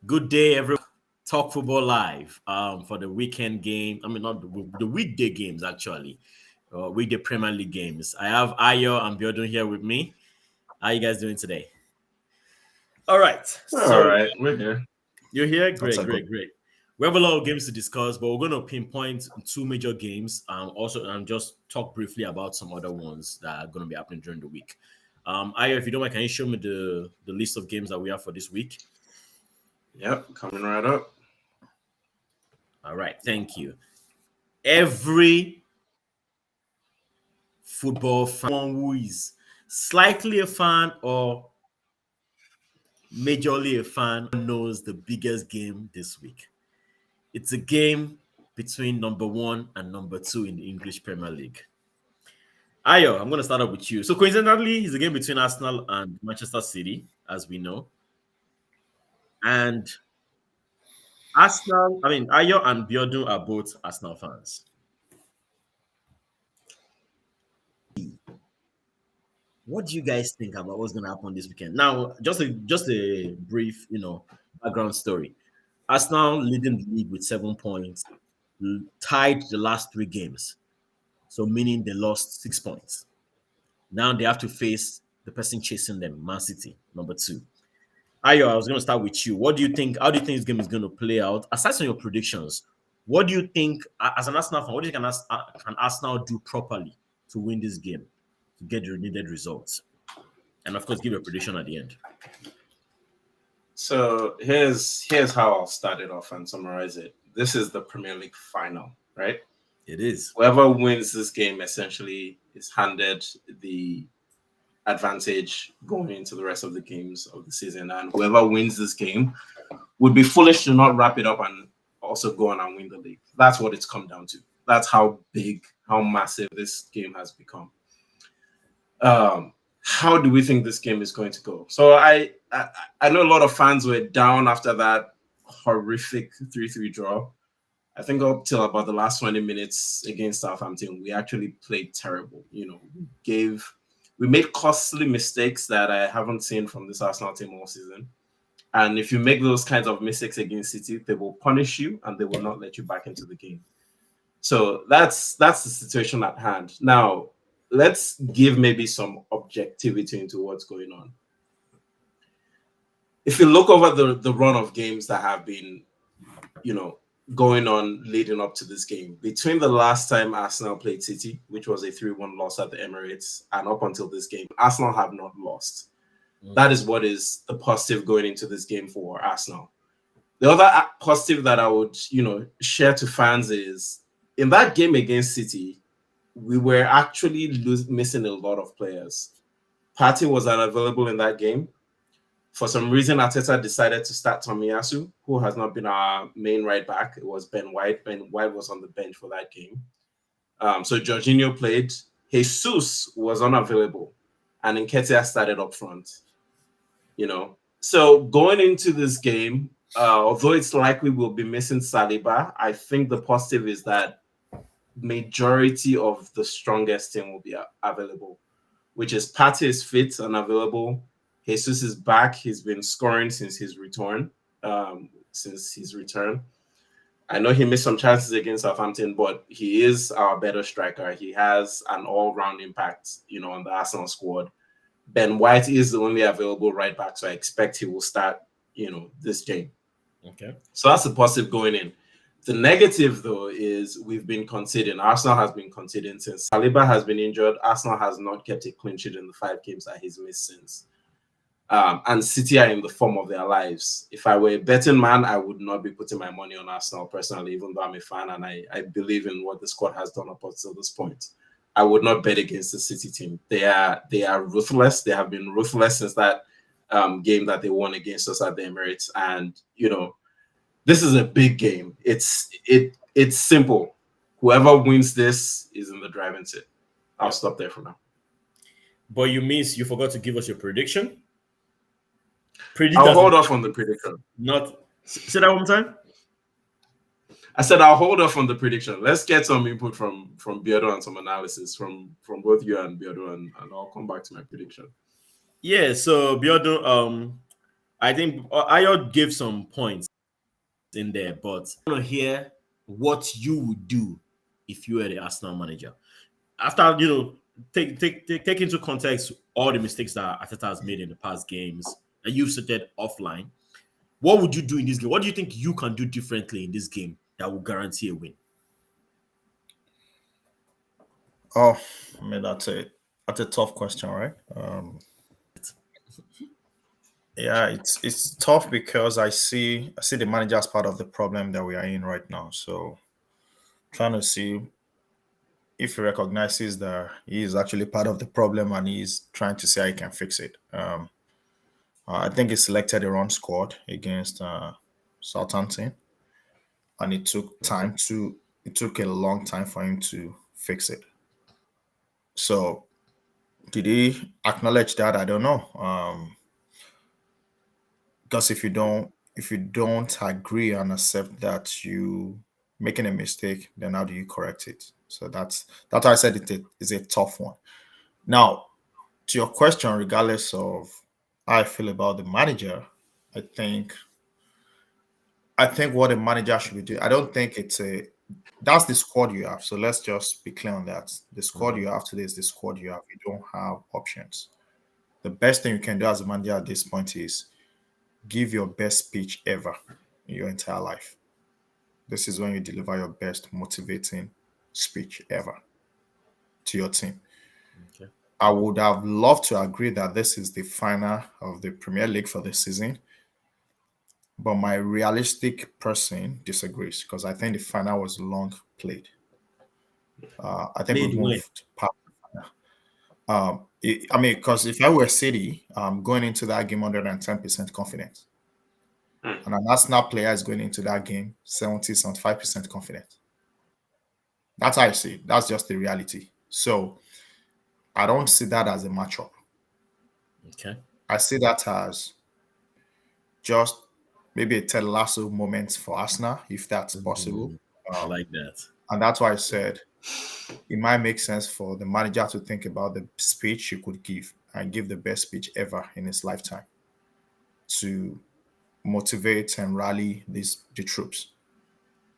Good day, everyone. Talk Football Live for the weekend game. I mean, not the weekday games, actually. Weekday Premier League games. I have Ayo and Biodun here with me. How you guys doing today? All right. All So right, we're here. you're here? That's Great, a great, good. great. We have a lot of games to discuss, but we're going to pinpoint two major games. Also, and just talk briefly about some other ones that are going to be happening during the week. Ayo, if you don't mind, can you show me the list of games that we have for this week? Yep, coming right up. All right, thank you. Every football fan who is slightly a fan or majorly a fan knows the biggest game this week. It's a game between number one and number two in the English Premier League. Ayo, I'm going to start up with you. So coincidentally, it's a game between Arsenal and Manchester City, as we know. And Ayo and Biodun are both Arsenal fans. What do you guys think about what's going to happen this weekend? Now, just a brief, background story. Arsenal leading the league with 7 points, tied the last three games, so meaning they lost 6 points. Now they have to face the person chasing them, Man City, number two. Ayo, I was going to start with you. What do you think? How do you think this game is going to play out? Aside from your predictions, what do you think, as an Arsenal fan, what do you think can Arsenal do properly to win this game, to get the needed results? And of course, give a prediction at the end. So here's how I'll start it off and summarize it. This is the Premier League final, right? It is. Whoever wins this game essentially is handed the advantage going into the rest of the games of the season, and whoever wins this game would be foolish to not wrap it up and also go on and win the league. That's what it's come down to. That's how big, how massive this game has become. How do we think this game is going to go? So I know a lot of fans were down after that horrific 3-3 draw. I think up till about the last 20 minutes against Southampton, we actually played terrible. We made costly mistakes that I haven't seen from this Arsenal team all season. And if you make those kinds of mistakes against City, they will punish you and they will not let you back into the game. So that's the situation at hand. Now, let's give maybe some objectivity into what's going on. If you look over the run of games that have been, going on leading up to this game, between the last time Arsenal played City, which was a 3-1 loss at the Emirates, and up until this game, Arsenal have not lost. That is what is the positive going into this game for Arsenal. The other positive that I would, share to fans is in that game against City, we were actually missing a lot of players. Partey was unavailable in that game. For some reason, Arteta decided to start Tomiyasu, who has not been our main right back. It was Ben White. Ben White was on the bench for that game. So Jorginho played. Jesus was unavailable. And Nketiah started up front. So going into this game, although it's likely we'll be missing Saliba, I think the positive is that majority of the strongest team will be available, which is Partey is fit and available. Jesus is back. He's been scoring since his return. I know he missed some chances against Southampton, but he is our better striker. He has an all-round impact, on the Arsenal squad. Ben White is the only available right back, so I expect he will start, this game. Okay. So that's a positive going in. The negative, though, is we've been conceding. Arsenal has been conceding since Saliba has been injured. Arsenal has not kept a clean sheet in the 5 games that he's missed since. And City are in the form of their lives. If I were a betting man, I would not be putting my money on Arsenal personally, even though I'm a fan and I believe in what the squad has done up until this point. I would not bet against the City team. They are ruthless. They have been ruthless since that game that they won against us at the Emirates. And this is a big game. It's simple. Whoever wins this is in the driving seat. I'll stop there for now. But you forgot to give us your prediction. I'll hold off on the prediction. Say that one more time. I said I'll hold off on the prediction. Let's get some input from Biodun and some analysis from both you and Biodun, and I'll come back to my prediction. Yeah, so Biodun, I think Ayo gave some points in there, but I want to hear what you would do if you were the Arsenal manager. After take into context all the mistakes that Arteta has made in the past games, and you've stated offline. What would you do in this game? What do you think you can do differently in this game that will guarantee a win? Oh, I mean that's a tough question, right? Yeah, it's tough because I see the manager as part of the problem that we are in right now. So trying to see if he recognizes that he is actually part of the problem and he's trying to see how he can fix it. I think he selected the wrong squad against Southampton, and Okay. it took a long time for him to fix it. So did he acknowledge that? I don't know. Because if you don't agree and accept that you making a mistake, then how do you correct it? So that's why I said it is a tough one. Now, to your question, regardless of how I feel about the manager, I think I think what a manager should be doing. I don't think it's a that's the squad you have. So let's just be clear on that. The squad Mhm. you have today is the squad you have. You don't have options. The best thing you can do as a manager at this point is give your best speech ever in your entire life. This is when you deliver your best motivating speech ever to your team. Okay. I would have loved to agree that this is the final of the Premier League for the season, but my realistic person disagrees because I think the final was long played. I think we've Played when? moved past. I mean, because if I were City, going into that game 110% confident, Mm. and an Arsenal player is going into that game 75% confident. That's how I see it. That's just the reality. So I don't see that as a matchup. Okay. I see that as just maybe a Ted Lasso moment for Arsenal, if that's possible. Mhm. I Um, like that. and that's why I said it might make sense for the manager to think about the speech he could give and give the best speech ever in his lifetime to motivate and rally the troops.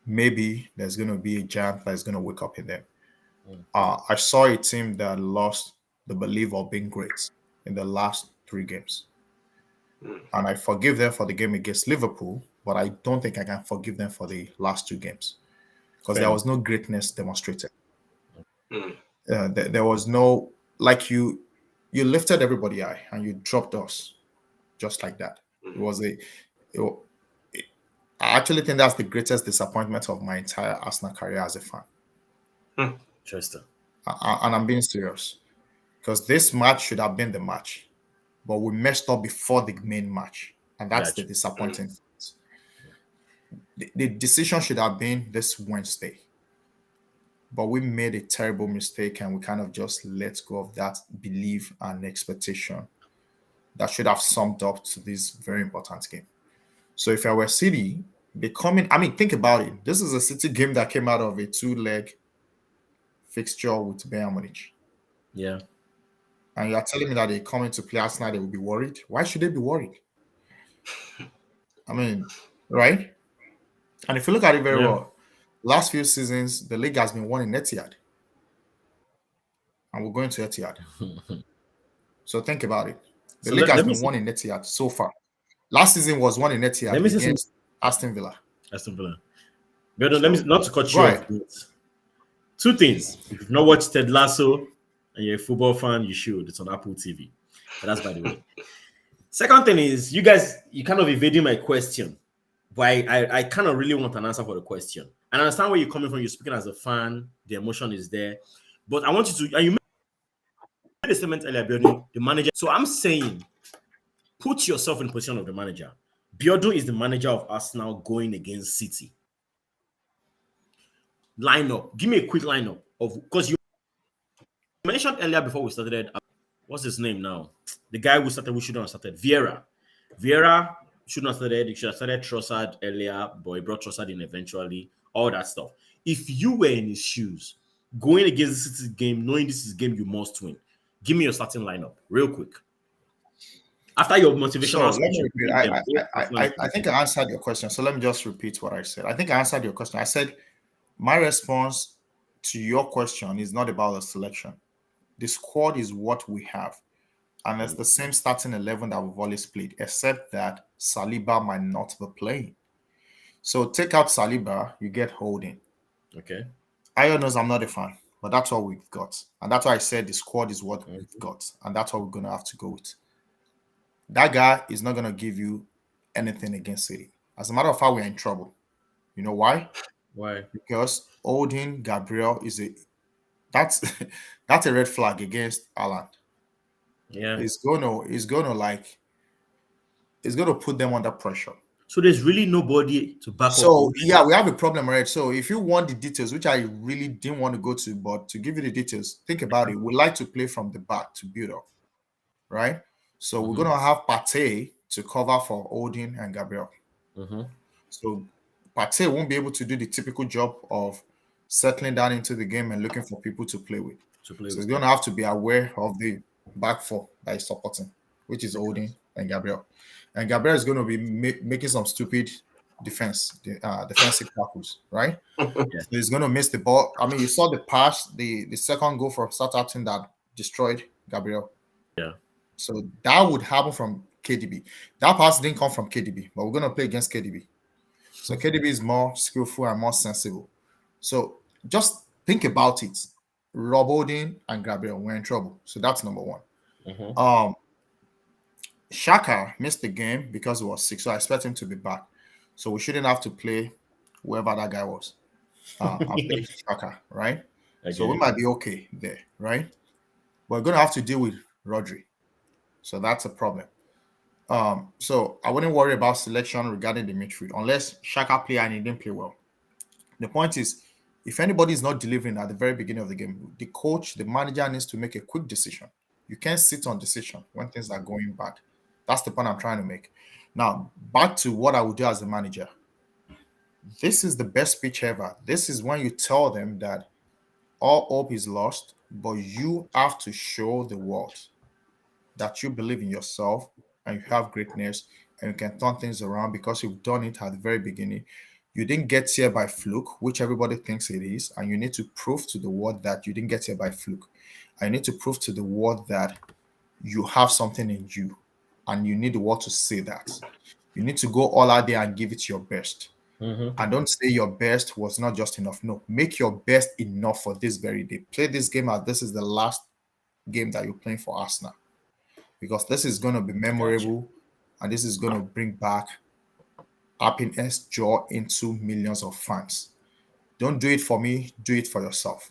Maybe there's going to be a giant that's going to wake up in them. Mm. I saw a team that lost the belief of being great in the last three games. Mm. And I forgive them for the game against Liverpool, but I don't think I can forgive them for the last two games because Fair there enough. was no greatness demonstrated. Mm. There was no like you lifted everybody high and you dropped us just like that. It Mm. was a it, I actually think that's the greatest disappointment of my entire Arsenal career as a fan. Mm. Interesting. And I'm being serious because this match should have been the match, but we messed up before the main match, and that's the Gotcha. Mm. disappointing thing. The decision should have been this Wednesday, but we made a terrible mistake and we kind of just let go of that belief and expectation that should have summed up to this very important game. So if I were City, I mean, think about it. This is a City game that came out of a two-leg fixture with Bayern Munich. Yeah. And you are telling me that they come into play Arsenal, they will be worried. Why should they be worried? I mean, right? And if you look at it very Yeah. well, last few seasons, the league has been won in Etihad, and we're going to Etihad. So think about it. The So league let, has let me been see. won in Etihad so far. Last season was won in Let Etihad me see some against Aston Villa. Aston Villa. But let me So not to cut go you off. ahead. But two things. If you've not watched Ted Lasso and you're a football fan, you should. It's on Apple TV. But that's by the way. Second thing is, you kind of evading my question, but I kind of really want an answer for the question. And I understand where you're coming from. You're speaking as a fan, the emotion is there. But I want you to, and you made a statement earlier, Biodun, the manager. So I'm saying, put yourself in position of the manager. Biodun is the manager of Arsenal going against City. Lineup. Give me a quick lineup of because you mentioned earlier before we started. What's his name now? The guy who started, we shouldn't have started. Vieira. Vieira shouldn't have started. He should have started Trossard earlier, but he brought Trossard in eventually. All that stuff. If you were in his shoes, going against this game, knowing this is a game you must win, give me your starting lineup real quick. After your So motivational let speech, me you repeat. beat them. What performance I did think you I answered your question. So let me just repeat what I said. I think I answered your question. I said my response to your question is not about the selection. The squad is what we have. And it's the same starting 11 that we've always played, except that Saliba might not be playing. So take out Saliba, you get Holding. Okay. Ayo knows I'm not a fan, but that's what we've got. And that's why I said the squad is what we've Mhm. got. And that's what we're going to have to go with. That guy is not going to give you anything against City. As a matter of fact, we're in trouble. You know why? Why? Because Odin Gabriel is a that's that's a red flag against Alan. Yeah. It's gonna put them under pressure. So there's really nobody to back up. So yeah, we have a problem, right? So if you want the details, which I really didn't want to go to, but to give you the details, think about it. We like to play from the back to build up, right? So we're Mm-hmm. gonna have Pate to cover for Odin and Gabriel. Mm-hmm. So Pate won't be able to do the typical job of settling down into the game and looking for people to play with. To play So with. he's gonna have to be aware of the back four that he's supporting, which is Makes Odin sense. and Gabriel. And Gabriel is going to be making some stupid defensive tackles, right? Yeah. So he's going to miss the ball. I mean, you saw the pass, the second goal for Southampton that destroyed Gabriel. Yeah. So that would happen from KDB. That pass didn't come from KDB, but we're going to play against KDB. So KDB is more skillful and more sensible. So just think about it. Rob Odin and Gabriel, we're in trouble. So that's number one. Mm-hmm. Um, Shaka missed the game because he was sick, so I expect him to be back. So we shouldn't have to play whoever that guy was. I'll play Shaka, right? So we Again. might be okay there, right? But we're gonna have to deal with Rodri. So that's a problem. So I wouldn't worry about selection regarding the midfield unless Shaka play and he didn't play well. The point is, if anybody is not delivering at the very beginning of the game, the coach, the manager needs to make a quick decision. You can't sit on decision when things are going bad. That's the point I'm trying to make. Now, back to what I would do as a manager. This is the best speech ever. This is when you tell them that all hope is lost, but you have to show the world that you believe in yourself and you have greatness and you can turn things around because you've done it at the very beginning. You didn't get here by fluke, which everybody thinks it is, and you need to prove to the world that you didn't get here by fluke. I need to prove to the world that you have something in you, and you need the world to say that. You need to go all out there and give it your best. Mm-hmm. And don't say your best was not just enough. No, make your best enough for this very day. Play this game as this is the last game that you're playing for Arsenal because this is going to be Gotcha. memorable and this is going to bring back happiness, joy into millions of fans. Don't do it for me, do it for yourself.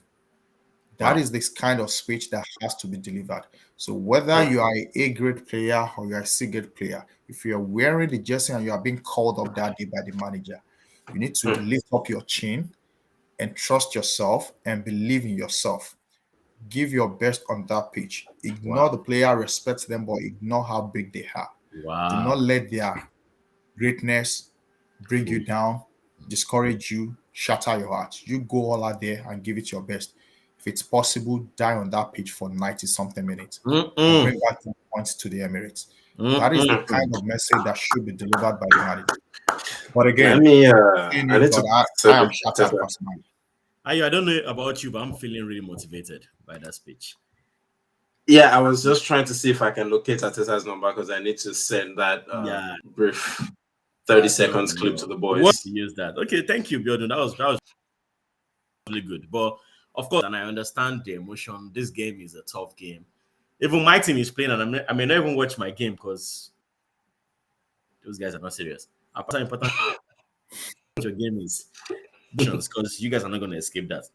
That Wow. is this kind of speech that has to be delivered. So whether you are a grade player or you are a C grade player, if you are wearing the jersey and you are being called up that day by the manager, you need to lift up your chin and trust yourself and believe in yourself. Give your best on that pitch. Ignore Wow. the player, respect them, but ignore how big they are. Do not Wow. let their greatness bring you Fool. down, discourage you, shatter your heart. You go all out there and give it your best. If it's possible, die on that pitch for 90 something minutes and Mm-mm. bring back the points to the Emirates. That is the Mm-mm. kind of message that should be delivered by the manager. But Let again, me. saying I it, need to but I am celebrate shattered that. personally. I don't know about you, but I'm feeling really motivated by that speech. Yeah, I was just trying to see if I can locate Ateta's number because I need to send that Yeah. brief Yeah. 30 So seconds clip to the what boys. to use that? Okay. Thank you, Biodun. That was really good. But of course, and I understand the emotion. This game is a tough game. Even my team is playing, and I may not even watch my game because those guys are not serious. How important your game is, because you guys are not going to escape that.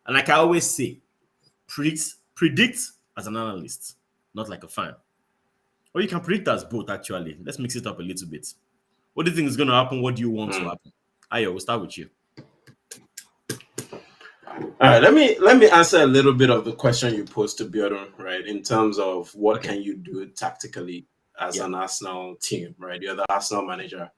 And like I always say, predict as an analyst, not like a fan. Or you can predict as both. Actually, let's mix it up a little bit. What do you think is going to happen? What do you want to Mm. happen? Ayo, we'll start with you. All right, let me answer a little bit of the question you posed to Biodun, right? In terms of what Okay. can you do tactically as Yeah. an Arsenal team, right? You're the Arsenal manager.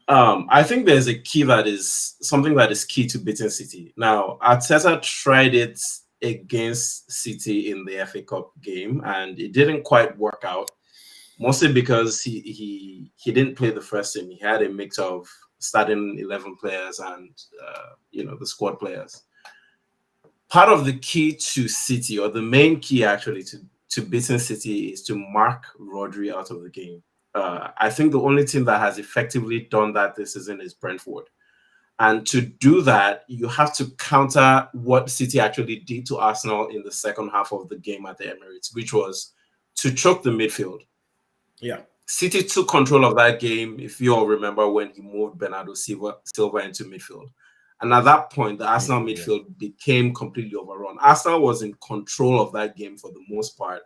I think there's a key that is something that is key to beating City. Now, Arteta tried it against City in the FA Cup game, and it didn't quite work out. mostly because he didn't play the first team. He had a mix of starting 11 players and the squad players. Part of the key to City, or the main key actually to beating City, is to mark Rodri out of the game. I think the only team that has effectively done that this season is Brentford. And to do that, you have to counter what City actually did to Arsenal in the second half of the game at the Emirates, which was to choke the midfield. Yeah. City took control of that game, if you all remember, when he moved Bernardo Silva into midfield. And at that point, the Arsenal midfield became completely overrun. Arsenal was in control of that game for the most part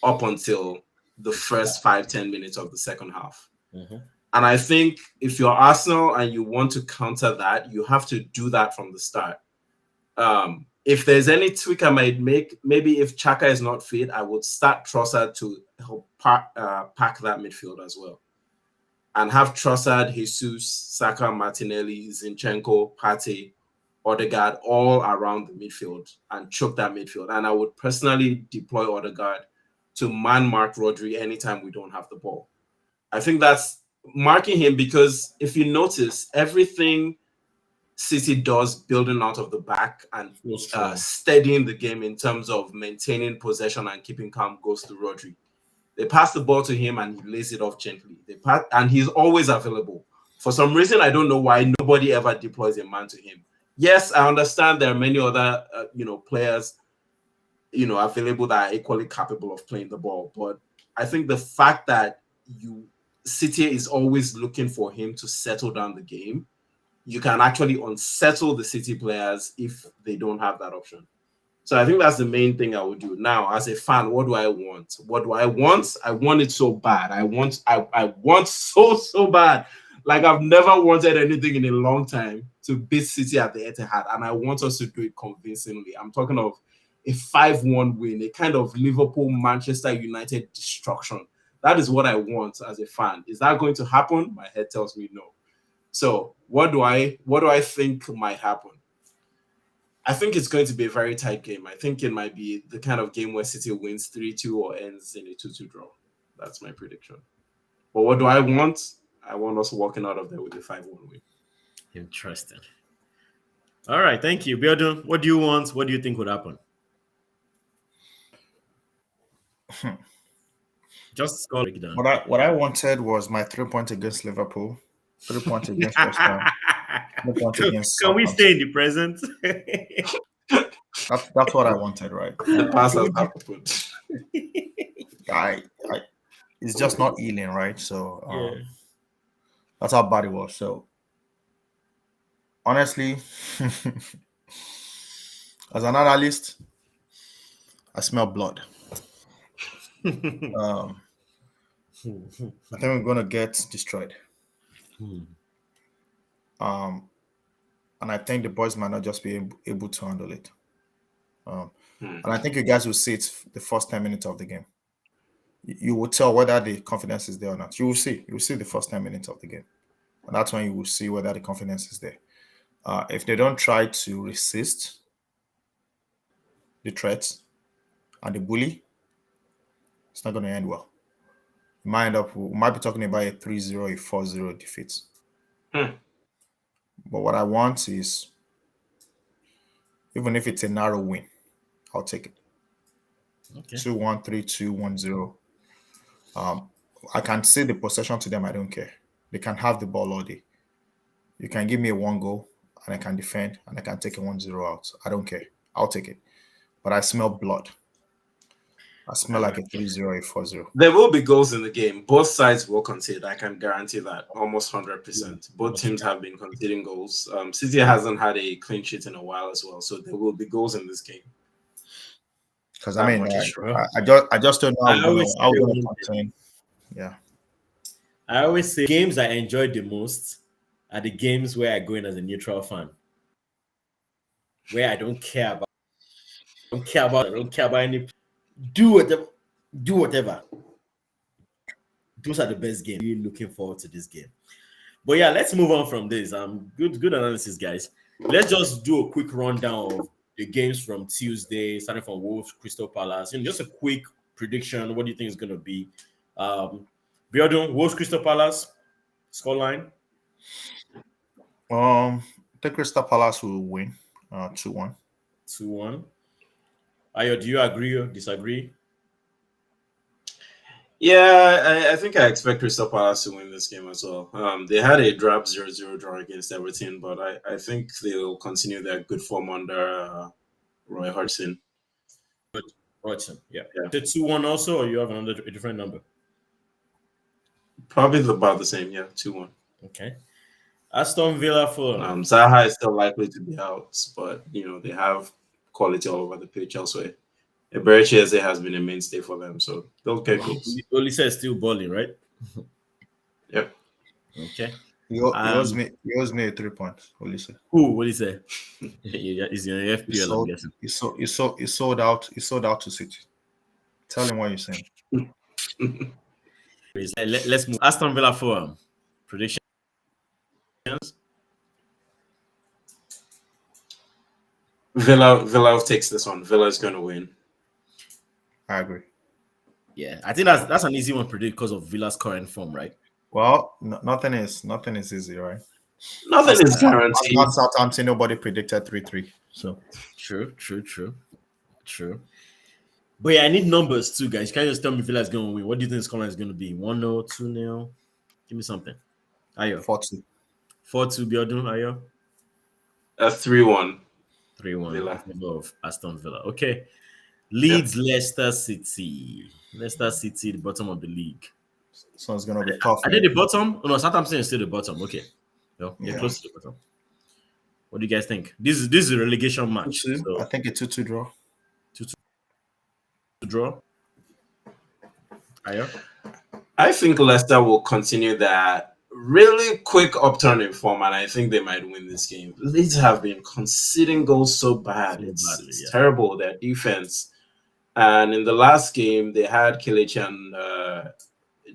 up until the first 5-10 minutes of the second half. Mm-hmm. And I think if you're Arsenal and you want to counter that, you have to do that from the start. If there's any tweak I might make, maybe if Xhaka is not fit, I would start Trossard to help pack that midfield as well. And have Trossard, Jesus, Saka, Martinelli, Zinchenko, Partey, Odegaard all around the midfield and choke that midfield. And I would personally deploy Odegaard to man-mark Rodri anytime we don't have the ball. I think that's marking him because if you notice, everything City does building out of the back and steadying the game in terms of maintaining possession and keeping calm goes to Rodri. They pass the ball to him and he lays it off gently. And he's always available. For some reason, I don't know why nobody ever deploys a man to him. Yes, I understand there are many other players available that are equally capable of playing the ball, but I think the fact that City is always looking for him to settle down the game, you can actually unsettle the City players if they don't have that option. So I think that's the main thing I would do. Now, as a fan, what do I want? What do I want? I want it so bad. I want so bad. Like I've never wanted anything in a long time to beat City at the Etihad, and I want us to do it convincingly. I'm talking of a 5-1 win, a kind of Liverpool, Manchester United destruction. That is what I want as a fan. Is that going to happen? My head tells me no. So what do I think might happen? I think it's going to be a very tight game. I think it might be the kind of game where City wins 3-2 or ends in a 2-2 draw. That's my prediction. But what do I want? I want us walking out of there with a 5-1 win. Interesting. All right, thank you. Biodun, what do you want? What do you think would happen? Just score breakdown. What I wanted was my 3 points against Liverpool, 3 points against West Ham, 3 points against Can we Southampton. stay in the present? That's what I wanted, right? The pass has happened. It's just not healing, right? So Yeah. that's how bad it was. So honestly, as an analyst, I smell blood. I think we're gonna get destroyed. And I think the boys might not just be able to handle it. And I think you guys will see it the first 10 minutes of the game. You will tell whether the confidence is there or not. You will see. You will see the first 10 minutes of the game. And that's when you will see whether the confidence is there. If they don't try to resist the threats and the bully, it's not going to end well. We might be talking about a 3-0, a 4-0 defeat. But what I want is, even if it's a narrow win, I'll take it. Okay. 2-1, 3-2, 1-0. I can say the possession to them. I don't care. They can have the ball all day. You can give me a 1 goal and I can defend and I can take a 1-0 out. I don't care. I'll take it. But I smell blood. I smell like a 3-0, a 4-0. There will be goals in the game. Both sides will concede. I can guarantee that almost 100%. Both teams have been conceding goals. City hasn't had a clean sheet in a while as well, so there will be goals in this game. Because I just don't know how we're going to contain. Yeah. I always say games I enjoy the most are the games where I go in as a neutral fan, where I don't care about any. Do whatever. Those are the best games. Really looking forward to this game. But yeah, let's move on from this. Good analysis, guys. Let's just do a quick rundown of the games from Tuesday, starting from Wolves, Crystal Palace. Just a quick prediction. What do you think is going to be Biodun, Wolves Crystal Palace scoreline. The Crystal Palace will win 2-1. 2-1. Ayo, do you agree or disagree? Yeah, I think I expect Crystal Palace to win this game as well. They had a drab 0-0 draw against Everton, but I think they'll continue their good form under Roy Hodgson. Brighton, yeah. Yeah. The 2-1 also, or you have a different number? Probably about the same, yeah, 2-1. Okay. Aston Villa Fulham. Zaha is still likely to be out, but they have quality all over the pitch elsewhere. Eberechi has been a mainstay for them, so they'll get goals. Olise is still balling, right? Yep. Okay. He owes me a 3 points. Olise. Who? What is it? He's in the FPL, I'm guessing. He sold out. He sold out to City. Tell him what you're saying. Let's move. Aston Villa Fulham. Predictions. Villa takes this one. Villa is going to win. I agree. Yeah, I think that's an easy one to predict because of Villa's current form, right? Well, nothing is easy, right? Nothing is guaranteed. Not Southampton. Nobody predicted 3-3. So true. But yeah, I need numbers too, guys. You can't just tell me Villa is going to win. What do you think the scoreline is going to be? 1-0, 2-0? Give me something. Ayo. 4-2. 4-2, Biodun, Ayo. 3-1. 3-1 Villa. in favor of Aston Villa. Okay. Leeds, Leicester City. Leicester City, the bottom of the league. So it's going to be tough. Are they the bottom? Oh, no, Southampton is still the bottom. Okay. No, they're close to the bottom. What do you guys think? This is a relegation match. So I think a 2-2 draw. 2-2 draw. Ayo. I think Leicester will continue that really quick upturn in form, and I think they might win this game. Leeds have been conceding goals so bad. It's terrible, their defense. And in the last game, they had Kelechi and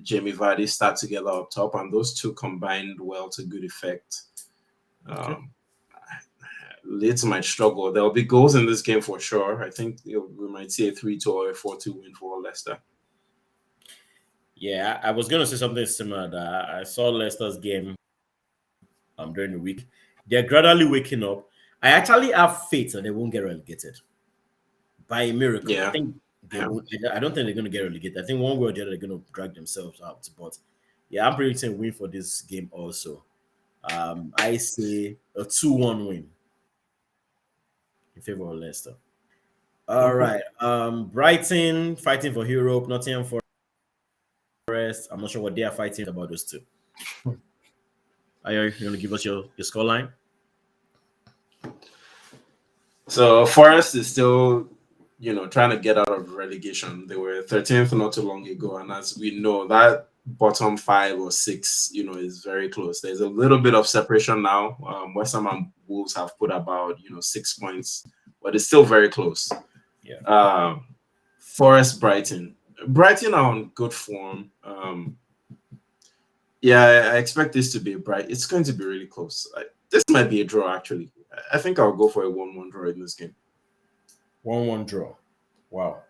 Jamie Vardy start together up top, and those two combined well to good effect. Leeds might struggle. There will be goals in this game for sure. I think we might see a 3-2 or a 4-2 win for Leicester. Yeah, I was going to say something similar. That I saw Leicester's game during the week. They're gradually waking up. I actually have faith that they won't get relegated by a miracle. Yeah. I think they won't. I don't think they're going to get relegated. I think one way or the other they're going to drag themselves out. But yeah, I'm predicting a win for this game also. I say a 2-1 win in favor of Leicester. All right. Brighton fighting for Europe. Nottingham Forest. I'm not sure what they are fighting about those two. Are you going to give us your scoreline? So Forest is still, trying to get out of relegation. They were 13th not too long ago, and as we know, that bottom 5 or 6, is very close. There's a little bit of separation now. West Ham and Wolves have put about 6 points, but it's still very close. Yeah. Forest, Brighton are on good form. I expect this to be it's going to be really close. This might be a draw, actually. I think I'll go for a 1-1 draw in this game. 1-1 draw. Wow.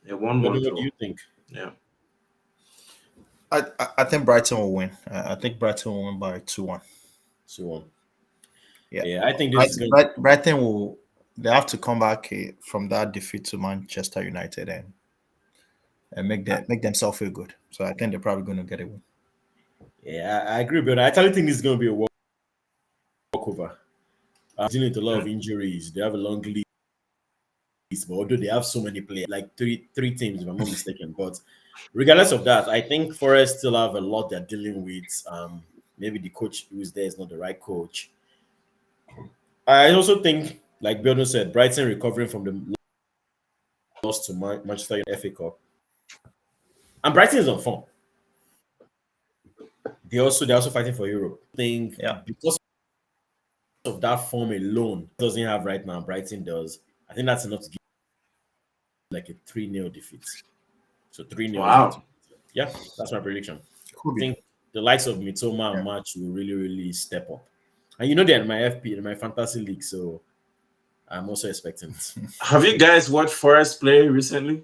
A 1-1 draw. What do you think? Yeah. I think Brighton will win. I think Brighton will win by 2-1. 2-1. Yeah. I think this is going Brighton will. They have to come back from that defeat to Manchester United and make themselves feel good. So I think they're probably going to get a win. Yeah, I agree, but I actually think this is going to be a walkover. Dealing with a lot of injuries. They have a long list, but although they have so many players, like three teams, if I'm not mistaken. But regardless of that, I think Forest still have a lot they're dealing with. Maybe the coach who's there is not the right coach. I also think, like Biodun said, Brighton recovering from the loss to Manchester United FA Cup, and Brighton is on form. They're also fighting for Europe. I think because of that form alone, doesn't have right now. Brighton does. I think that's enough to give like a 3-0 defeat. So 3-0. Wow. Yeah, that's my prediction. I think the likes of Mitoma and March will really, really step up. And they're in my FP, in my fantasy league, so I'm also expecting it. Have you guys watched Forest play recently?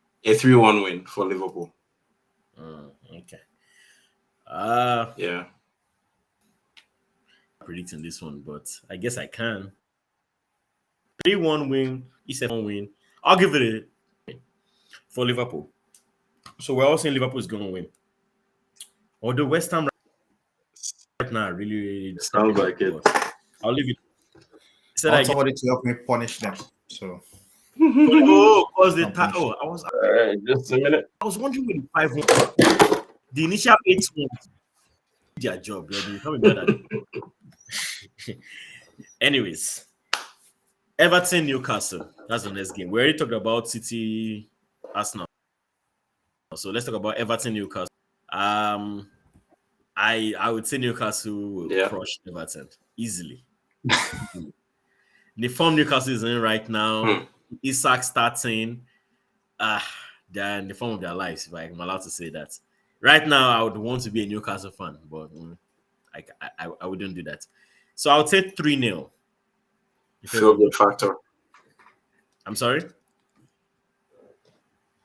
A 3-1 win for Liverpool. Okay. Yeah. Predicting this one, but I guess I can. 3-1 win, E7 win. I'll give it a for Liverpool. So we're all saying Liverpool is going to win. Although West Ham right now really Sounds stepping up, like it. but I'll leave it. I Said want I get, somebody to help me punish them. So cause the I'll punish them. Just a minute. I was wondering with the 5-1, the initial 8-1, their job, they're becoming better. Anyways, Everton Newcastle. That's the next game. We already talked about City Arsenal. So let's talk about Everton Newcastle. I would say Newcastle will crush Everton easily. The form Newcastle is in right now, Isak starting, they're in the form of their lives, if I'm allowed to say that. Right now, I would want to be a Newcastle fan, but I wouldn't do that. So I would say 3-0. Feel good factor. I'm sorry?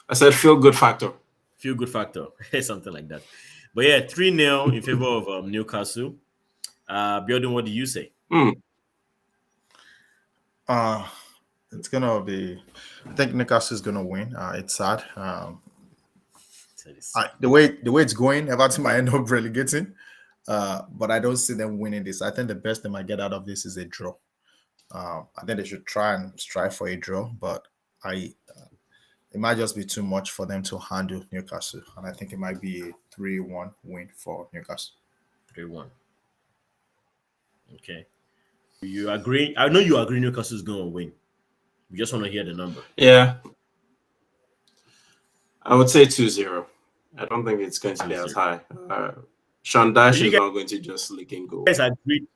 I said feel good factor. Feel good factor. Something like that. But yeah, 3-0 in favor of Newcastle. Biodun, what do you say? It's gonna be. I think Newcastle is gonna win. It's sad. The way it's going, Everton might end up relegating. But I don't see them winning this. I think the best they might get out of this is a draw. I think they should try and strive for a draw, but it might just be too much for them to handle Newcastle, and I think it might be a 3-1 win for Newcastle. 3-1. Okay. You agree? I know you agree Newcastle is going to win. We just want to hear the number. Yeah. I would say 2-0. I don't think it's going to be as high. Sean Dash is not going to just lick in goal. Guys agreed.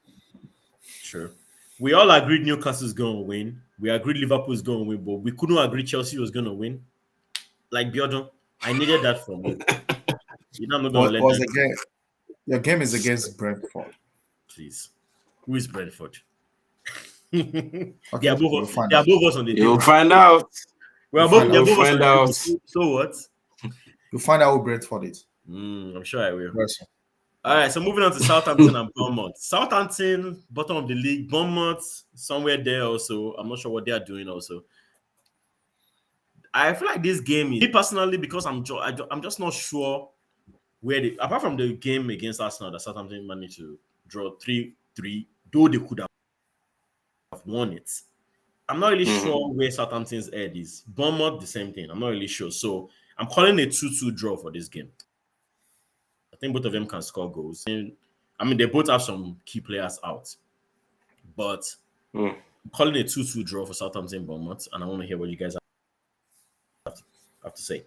Sure. We all agreed Newcastle is going to win. We agreed Liverpool is going to win, but we couldn't agree Chelsea was going to win. Like Biodun, I needed that from you. You're not going to let them. Your game is against Brentford. Please. Who is Brentford? Okay, they are both us on the table. You'll find out. Well, you'll find out. So what? You'll find out who Brentford is. I'm sure I will. Yes. All right, so moving on to Southampton and Bournemouth. Southampton, bottom of the league. Bournemouth, somewhere there also. I'm not sure what they are doing also. I feel like this game is, me personally, because I'm just not sure where they, apart from the game against Arsenal, that Southampton managed to draw 3-3, though they could have won it. I'm not really sure where Southampton's head is. Bournemouth, the same thing. I'm not really sure. So I'm calling a 2-2 draw for this game. I think both of them can score goals. And, I mean, they both have some key players out. But I'm calling a 2-2 draw for Southampton Bournemouth, and I want to hear what you guys have to say.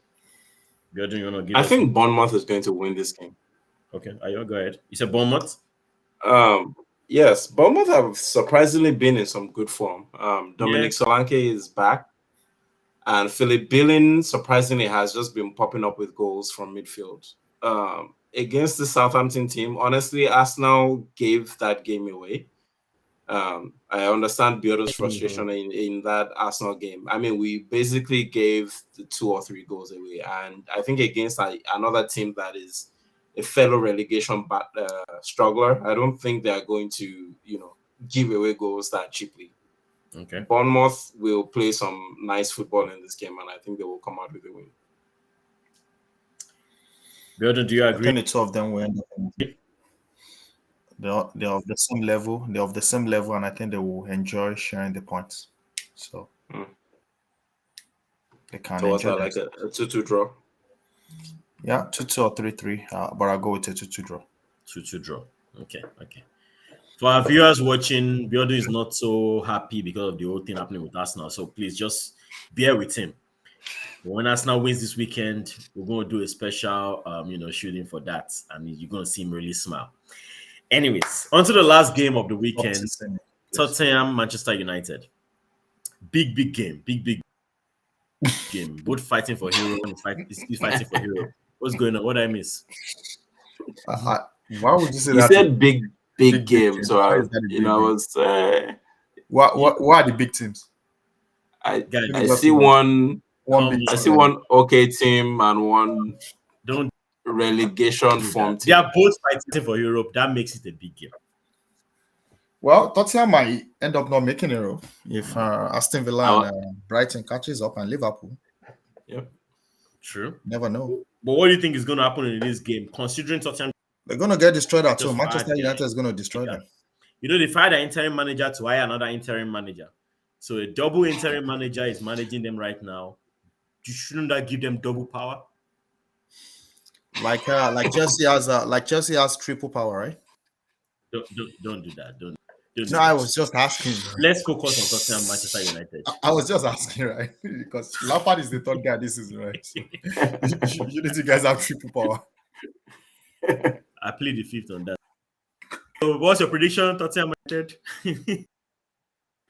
Biodun, you want to give I think Bournemouth is going to win this game. Okay, go ahead. You said Bournemouth? Yes, Bournemouth have surprisingly been in some good form. Dominic Solanke is back, and Philip Billing surprisingly has just been popping up with goals from midfield. Against the Southampton team, honestly, Arsenal gave that game away. I understand Biodun's frustration in that Arsenal game. I mean, we basically gave the 2 or 3 goals away, and I think against another team that is a fellow relegation struggler, I don't think they are going to, give away goals that cheaply. Okay. Bournemouth will play some nice football in this game, and I think they will come out with a win. Biodun, do you agree? I think the two of them will end up. They're of the same level. They're of the same level, and I think they will enjoy sharing the points. So they can. So what's that, like a 2-2 draw? Yeah, 2-2 or 3-3. But I'll go with a 2-2 draw. 2-2 draw. Okay. For our viewers watching, Biodun is not so happy because of the whole thing happening with Arsenal. So please just bear with him. When Arsenal wins this weekend, we're going to do a special, shooting for that, and you're going to see him really smile. Anyways, on to the last game of the weekend, Tottenham Manchester United. Big game. Big game. Both fighting for hero. He's fighting for hero. What's going on? What did I miss? Why would you say that? You said big game. So I was. What are the big teams? I see one One Come big I team. see on. one okay team and one Don't relegation do form that. They team. are both fighting for Europe. That makes it a big game. Well, Tottenham might end up not making it though, if Aston Villa and I, Brighton catches up and Liverpool. yep. True. Never know. But what do you think is going to happen in this game? Considering Tottenham They're going to get destroyed at home. just fired Manchester their United is going to destroy manager. them. You know, they fired an interim manager to hire another interim manager. So a double interim manager is managing them right now. Shouldn't that give them double power? Like Chelsea has triple power, right? Don't do that. Don't No, do I that. was just asking. Let's focus on Tottenham, Manchester United. I was just asking, right? Because Lampard is the third guy this season, right? So you guys have triple power. I plead the fifth on that. So what's your prediction, Tottenham United? You're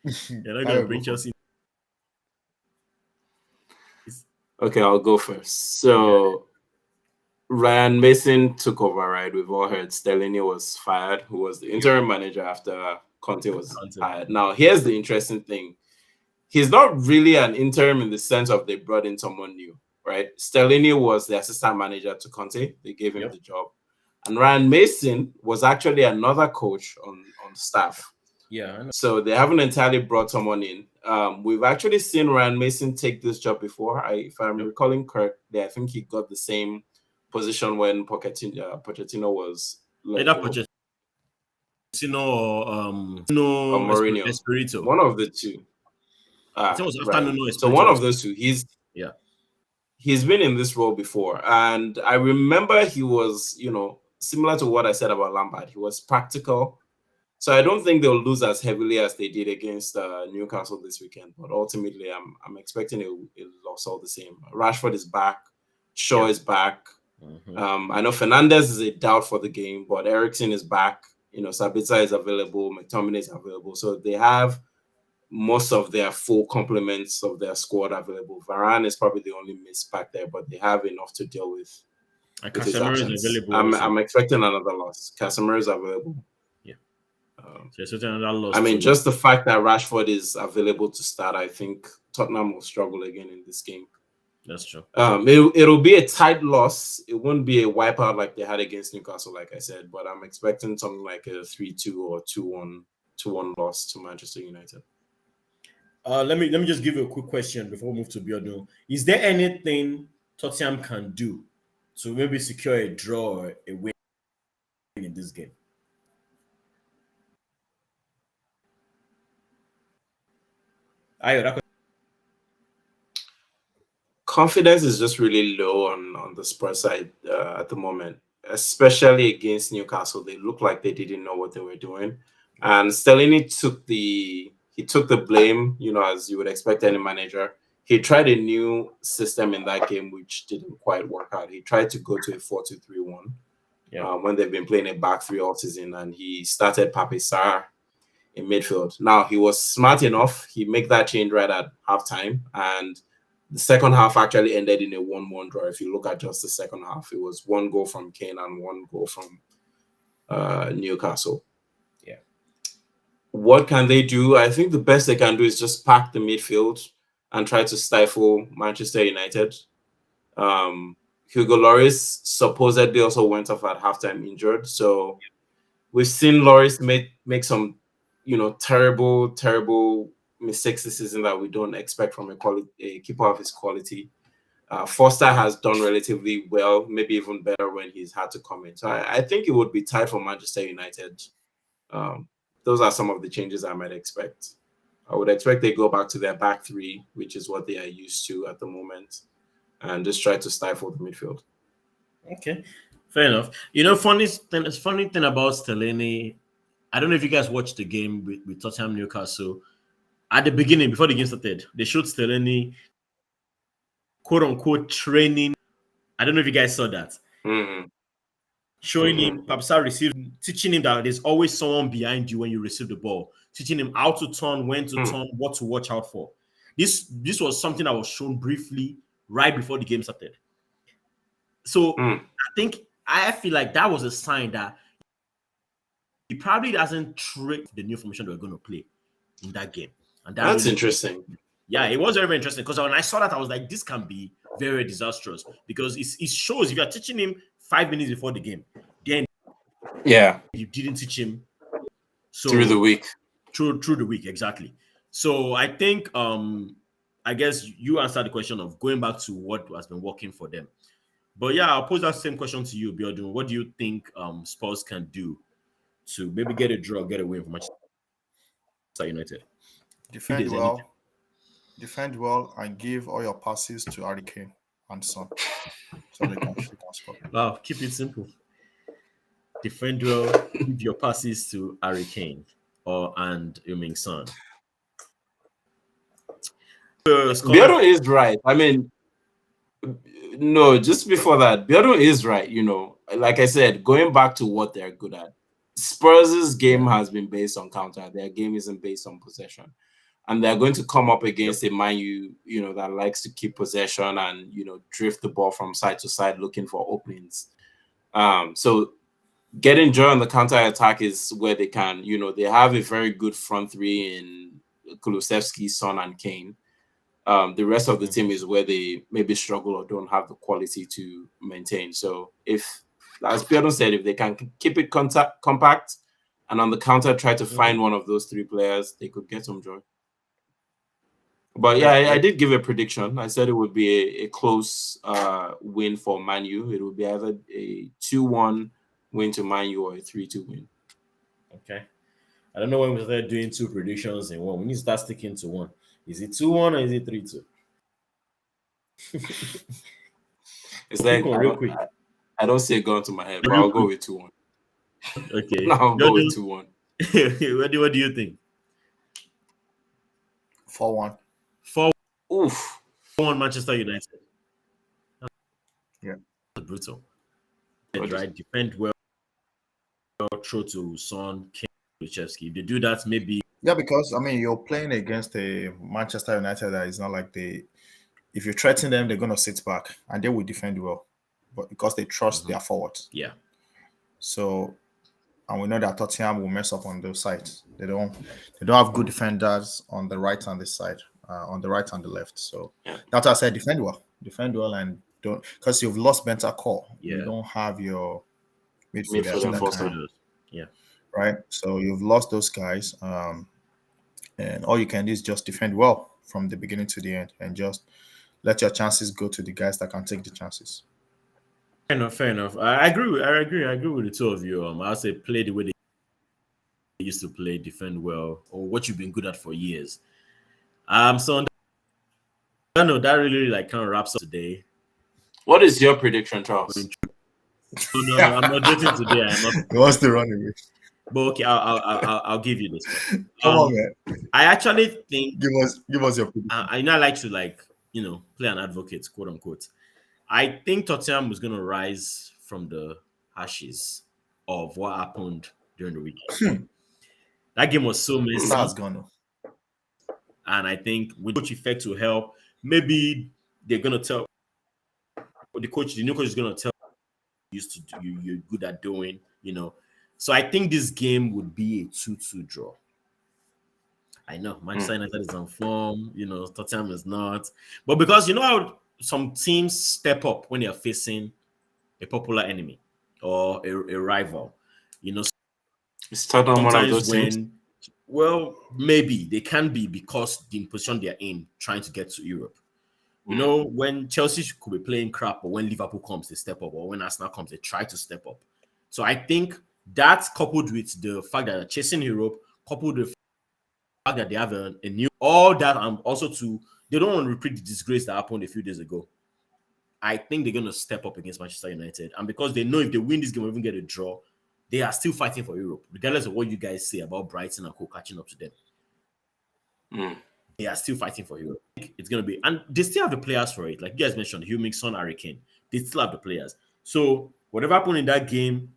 not going to bring Chelsea. Okay, I'll go first. So Ryan Mason took over, right? We've all heard Stellini was fired, who was the interim manager after Conte was hired. Now, here's the interesting thing. He's not really an interim in the sense of they brought in someone new, right? Stellini was the assistant manager to Conte. They gave him the job. And Ryan Mason was actually another coach on staff. Yeah, I know. So they haven't entirely brought someone in. We've actually seen Ryan Mason take this job before. If I'm recalling correctly, I think he got the same position when Pochettino was Either Pochettino or Mourinho. Espirito. One of the two. I think it was after Nuno So one of those two. He's been in this role before, and I remember he was, similar to what I said about Lampard. He was practical. So I don't think they'll lose as heavily as they did against Newcastle this weekend. But ultimately, I'm expecting a loss all the same. Rashford is back. Shaw is back. Mm-hmm. I know Fernandes is a doubt for the game, but Eriksen is back. Sabitzer is available. McTominay is available. So they have most of their full complements of their squad available. Varane is probably the only miss back there, but they have enough to deal with. And With his Casemiro absence. is available. I'm expecting another loss. Casemiro is available. So another loss. I mean, just the fact that Rashford is available to start, I think Tottenham will struggle again in this game. That's true. It'll be a tight loss. It won't be a wipeout like they had against Newcastle, like I said, but I'm expecting something like a 3-2 or 2-1 loss to Manchester United. Let me just give you a quick question before we move to Biodun. Is there anything Tottenham can do to maybe secure a draw or a win in this game? Confidence is just really low on the Spurs side at the moment, especially against Newcastle. They look like they didn't know what they were doing, and Stellini took the blame. As you would expect any manager. He tried a new system in that game, which didn't quite work out. He tried to go to a 4-2-3-1 when they've been playing a back three all season, and he started Pape Sarr in midfield. Now, he was smart enough. He made that change right at halftime, and the second half actually ended in a 1-1 draw. If you look at just the second half, it was one goal from Kane and one goal from Newcastle. Yeah. What can they do? I think the best they can do is just pack the midfield and try to stifle Manchester United. Hugo Lloris supposedly also went off at halftime injured. So we've seen Lloris make some, terrible mistakes this season that we don't expect from a keeper of his quality. Foster has done relatively well, maybe even better when he's had to come in. So I think it would be tight for Manchester United. Those are some of the changes I might expect. I would expect they go back to their back three, which is what they are used to at the moment, and just try to stifle the midfield. Okay, fair enough. Funny thing about Stellini, I don't know if you guys watched the game with Tottenham Newcastle. At the beginning, before the game started, they showed Stellini, quote unquote, training. I don't know if you guys saw that. Mm-hmm. Showing him, Papsa teaching him that there's always someone behind you when you receive the ball, teaching him how to turn, when to turn, what to watch out for. This was something that was shown briefly right before the game started. So I feel like that was a sign that he probably doesn't trick the new formation they're going to play in that game. And that's interesting. Yeah, it was very, very interesting because when I saw that, I was like, this can be very disastrous because it shows if you're teaching him 5 minutes before the game, then Yeah, you didn't teach him through the so week. through the week exactly. So I think I guess you answered the question of going back to what has been working for them. But yeah, I'll pose that same question to you, Biodun. What do you think Spurs can do to maybe get a draw, get a win from Manchester United? If Defend there's any, well, defend well, and give all your passes to Harry Kane and Son so they can score. wow, keep it simple. Defend well, give your passes to Harry Kane or and Heung-min Son. Scott, Biodun is right. I mean, no, just before that, Biodun is right. Like I said, going back to what they're good at, Spurs' game yeah, has been based on counter. Their game isn't based on possession. And they're going to come up yep. against a Man that likes to keep possession and, drift the ball from side to side looking for openings. So getting joy on the counter attack is where they can, they have a very good front three in Kulusevski, Son, and Kane. The rest of the team is where they maybe struggle or don't have the quality to maintain. So if, as Biodun said, if they can keep it compact and on the counter try to find one of those three players, they could get some joy. But yeah, I did give a prediction. I said it would be a close win for Man U. It would be either a 2-1 win to Man U or a 3-2 win. Okay. I don't know when we started doing two predictions in one. We need to start sticking to one. Is it 2-1 or is it 3-2? It's like Real quick. I don't see it going to my head, but I'll go with 2-1. Okay. I'll go with 2-1. What do you think? 4-1. 4-1 Oof. Manchester United. Yeah. That's brutal. Right? Defend well, throw to Son, Kane, Kulusevski. If they do that, maybe. Yeah, because I mean you're playing against a Manchester United that is not like if you threaten them, they're gonna sit back and they will defend well. But because they trust their forwards. Yeah. So and we know that Tottenham will mess up on those sides. They don't have good defenders on the right and the side, on the right and the left. So that's why I said defend well, and don't because you've lost Bentancur. Yeah. You don't have your midfielders that can, yeah, right. So you've lost those guys, and all you can do is just defend well from the beginning to the end, and just let your chances go to the guys that can take the chances. Fair enough. I agree with the two of you. I'll say play the way they used to play, defend well, or what you've been good at for years. So I know that really like kind of wraps up today. What is your prediction, Charles? No, I'm not dating today. I'm not. He wants to run away. But okay, I'll give you this one. Come on, man. I actually think Give us your prediction. I like to play an advocate, quote unquote. I think Tottenham was going to rise from the ashes of what happened during the weekend. That game was so messy. That's gone. And I think with coach effect will help. Maybe they're going to tell the new coach is going to tell used to do, you're good at doing, So I think this game would be a 2-2 draw. I know Manchester United is on form, Tottenham is not. But because how some teams step up when they're facing a popular enemy or a rival. Is Tottenham one of those teams? Well, maybe they can be because the position they're in, trying to get to Europe. When Chelsea could be playing crap, but when Liverpool comes, they step up, or when Arsenal comes, they try to step up. So I think that's coupled with the fact that they're chasing Europe, coupled with the fact that they have a new, all that, and also they don't want to repeat the disgrace that happened a few days ago. I think they're going to step up against Manchester United. And because they know if they win this game or even get a draw, they are still fighting for Europe, regardless of what you guys say about Brighton and catching up to them. They are still fighting for Europe. It's going to be, and they still have the players for it. Like you guys mentioned, Heung-min Son, Harry Kane. They still have the players. So whatever happened in that game,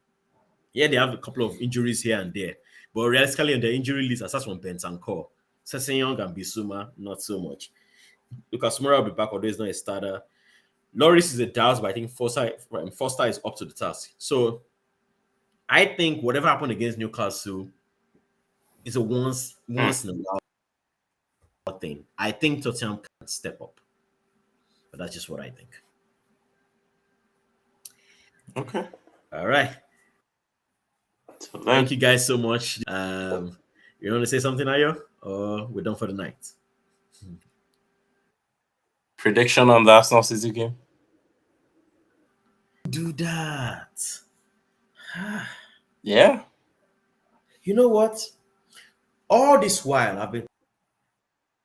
they have a couple of injuries here and there. But realistically, on the injury list, aside from Bentancur, Sessegnon and Bissouma, not so much. Lucas Moura will be back, although he's not a starter. Loris is a doubt, but I think Foster is up to the task. So I think whatever happened against Newcastle is a once in a while nothing, I think Tottenham can step up. But that's just what I think. Okay. All right. So Thank then, you guys so much. You want to say something, Ayo? Or we're done for the night? prediction on the Arsenal City game. Do that. Yeah. You know what? All this while, I've been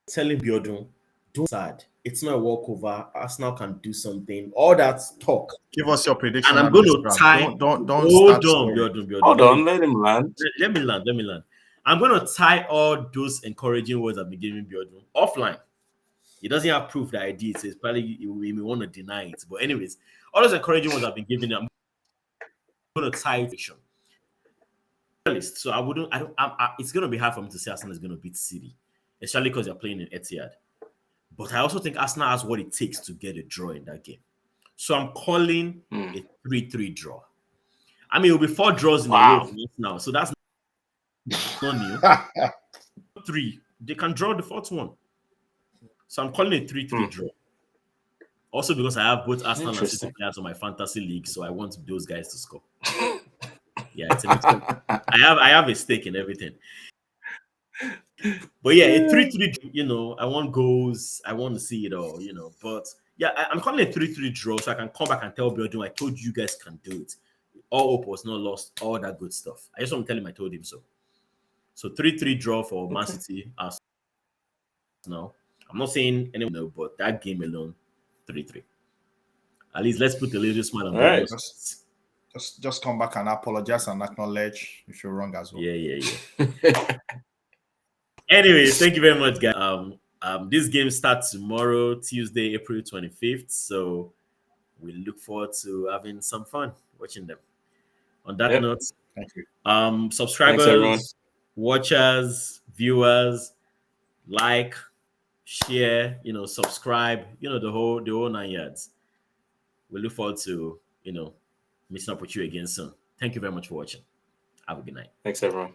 telling Biodun, don't be sad. It's not a walkover. Arsenal can do something. All that talk. Give us your And prediction I'm and going to describe. tie. Don't Hold start on, slow. Biodun. Hold on, let him land. Let me land. Let me land. I'm going to tie all those encouraging words I've been giving Biodun offline. He doesn't have proof that I did, so it's probably he may want to deny it. But anyways, all those encouraging ones I've been giving him, I'm going to tie fiction. So I wouldn't. I don't. it's going to be hard for me to say Arsenal is going to beat City, especially because they're playing in Etihad. But I also think Arsenal has what it takes to get a draw in that game. So I'm calling a 3-3 draw. I mean, it'll be 4 draws in a row now, so that's not new. 3. They can draw the 4th one. So I'm calling a 3-3 draw. Also because I have both Arsenal and City players on my fantasy league, so I want those guys to score. Yeah, it's an I have a stake in everything. But yeah, a 3-3, I want goals. I want to see it all, But yeah, I'm calling a 3-3 draw so I can come back and tell Biodun I told you guys can do it. All hope was not lost, all that good stuff. I just want to tell him I told him so. So 3-3 draw for Man City. Arsenal. I'm not saying anyone no, but that game alone, 3-3. At least let's put a little smile on All right. Just come back and apologize and acknowledge if you're wrong as well. Yeah. Anyways, thank you very much, guys. This game starts tomorrow, Tuesday, April 25th. So we look forward to having some fun watching them. On that note, thank you. Subscribers, watchers, viewers, like, share, subscribe, the whole 9 yards. We look forward to, meeting up with you again soon. Thank you very much for watching. Have a good night. Thanks, everyone.